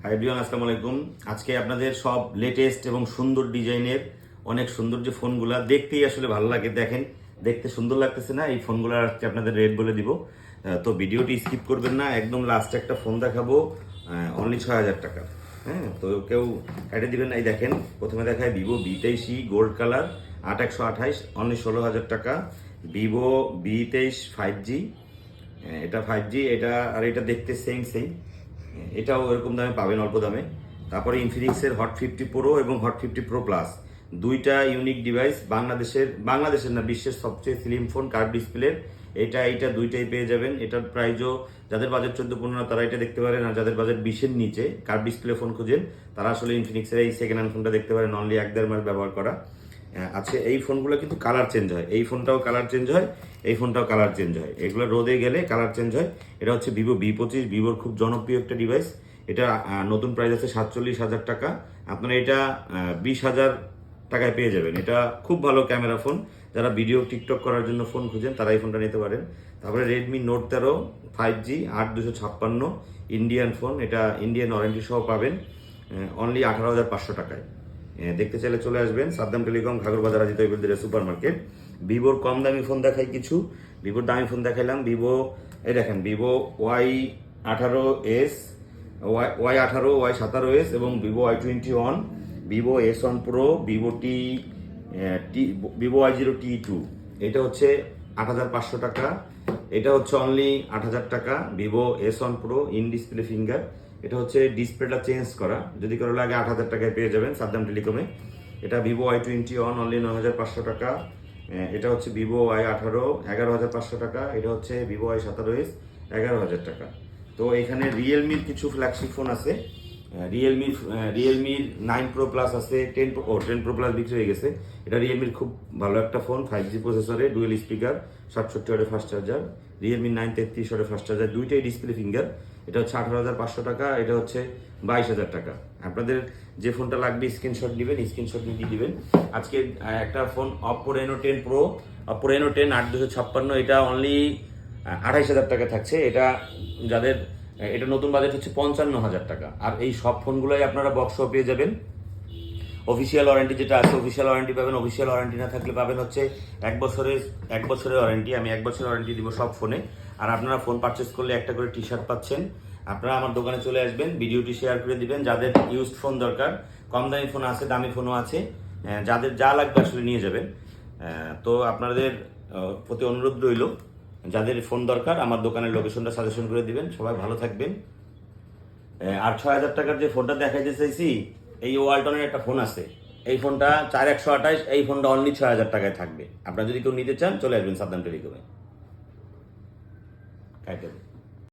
Hi everyone, আসসালামু আলাইকুম। আজকে আপনাদের সব লেটেস্ট এবং সুন্দর ডিজাইনের অনেক সুন্দর যে ফোনগুলা দেখতেই আসলে ভালো লাগে, দেখেন দেখতে সুন্দর লাগতেছে না, এই ফোনগুলো আজকে আপনাদের রেট বলে দিব। তো ভিডিওটি স্কিপ করবেন না, একদম লাস্টে একটা ফোন দেখাবো অনলি 6,000 টাকা। হ্যাঁ, তো কেউ কেটে দিবেন না। এই দেখেন, প্রথমে দেখায় Vivo V23 gold colour 8128 only 16,000 টাকা। ভিভো V23 5G, এটা 5G, এটা আর এটা দেখতে সেম সেম, এটাও এরকম দামে পাবেন, অল্প দামে। তারপরে ইনফিনিক্সের হট 50 প্রো এবং হট 50 প্রো প্লাস, দুইটা ইউনিক ডিভাইস, বাংলাদেশের না বিশ্বের সবচেয়ে স্লিম ফোন কার্ভ ডিসপ্লের। এটা দুইটাই পেয়ে যাবেন। এটার প্রাইসও যাদের বাজেট 14-15 তারা এটা দেখতে পারেন, আর যাদের বাজেট 20-এর নিচে কার্ভ ডিসপ্লে ফোন খুঁজেন তারা আসলে ইনফিনিক্সের এই সেকেন্ড হ্যান্ড ফোনটা দেখতে পারেন, অনলি 1-1.5 মাস ব্যবহার করা আছে। এই ফোনগুলো কিন্তু কালার চেঞ্জ হয়, এই ফোনটাও কালার চেঞ্জ হয়, এই ফোনটাও কালার চেঞ্জ হয়, এগুলো রোদে গেলে কালার চেঞ্জ হয়। এটা হচ্ছে ভিভো V25, ভিভোর খুব জনপ্রিয় একটা ডিভাইস। এটা নতুন প্রাইস আছে 47,000 টাকা। আপনারা এটা 20,000 টাকায় পেয়ে যাবেন। এটা খুব ভালো ক্যামেরা ফোন, যারা ভিডিও টিকটক করার জন্য ফোন খুঁজেন তারা এই ফোনটা নিতে পারেন। তারপরে Redmi note 13 5G 8256 Indian phone, এটা ইন্ডিয়ান ওয়ারেন্টি সহ পাবেন অনলি 18,500 টাকায়। দেখতে চাইলে চলে আসবেন Saddam telecom, Ghagarbazar, Ajit super market. ভিভোর কম দামি ফোন দেখাই কিছু, ভিভোর দামি ফোন দেখাইলাম। ভিভো এই দেখেন, ভিভো Y18s, Y18, Y17s এবং Vivo Y21, Vivo S1 pro, Vivo Y0T2, এটা হচ্ছে 8,500 টাকা। এটা হচ্ছে অনলি 8,000 টাকা। Vivo S1 pro in display finger, এটা হচ্ছে ডিসপ্লেটা চেঞ্জ করা, যদি কারো লাগে 8,000 টাকায় পেয়ে যাবেন সাদ্দাম টেলিকমে। এটা ভিভো Y21 অনলি 9,500 টাকা। এটা হচ্ছে ভিভো Y18 11,500 টাকা। এটা হচ্ছে ভিভো Y17s 11,000 টাকা। তো এখানে রিয়েলমির কিছু ফ্ল্যাগশিপ ফোন আছে। রিয়েলমির 9 প্রো প্লাস আছে, 10 প্রো প্লাস বিক্রি হয়ে গেছে। এটা রিয়েলমির খুব ভালো একটা ফোন, 5G প্রসেসরে, ডুয়েল স্পিকার, 67 ওয়াটের ফাস্ট চার্জার। রিয়েলমি 9 33 ওয়াটের ফাস্ট চার্জার, দুইটাই ডিসপ্লে ফিঙ্গার। এটা হচ্ছে 18,500 টাকা, এটা হচ্ছে 22,000 টাকা। আপনাদের যে ফোনটা লাগবে স্ক্রিনশট দিবেন, স্ক্রিনশট নিয়ে দিবেন। আজকে একটা phone Oppo Reno 10 Pro, Oppo Reno 10 8256, এটা অনলি 28,000 টাকা থাকছে। এটা যাদের, এটা নতুন বাজেট হচ্ছে 55,000 টাকা। আর এই সব ফোনগুলোই আপনারা বক্সও পেয়ে যাবেন। অফিসিয়াল ওয়ারেন্টি যেটা আছে, অফিসিয়াল ওয়ারেন্টি পাবেন। অফিসিয়াল ওয়ারেন্টি না থাকলে পাবেন হচ্ছে 1 বছরের ওয়ারেন্টি। আমি 1 বছরের ওয়ারেন্টি দিব সব ফোনে। আর আপনারা ফোন পারচেস করলে একটা করে টি-শার্ট পাচ্ছেন। আপনারা আমার দোকানে চলে আসবেন, ভিডিওটি শেয়ার করে দিবেন। যাদের ইউজড ফোন দরকার, কম দামি ফোন আছে, দামি ফোনও আছে, যাদের যা লাগবে আসলে নিয়ে যাবেন। তো আপনাদের প্রতি অনুরোধ রইল, যাদের ফোন দরকার আমার দোকানের লোকেশনটা সাজেশন করে দিবেন। সবাই ভালো থাকবেন। আর 6,000 টাকার যে ফোনটা দেখাইতে চাইছি, এই ওয়ালটনের একটা ফোন আছে, এই ফোনটা 4128, এই ফোনটা অনলি 6,000 টাকায় থাকবে। আপনারা যদি কেউ নিতে চান চলে আসবেন সাদ্দাম টেলিকমে।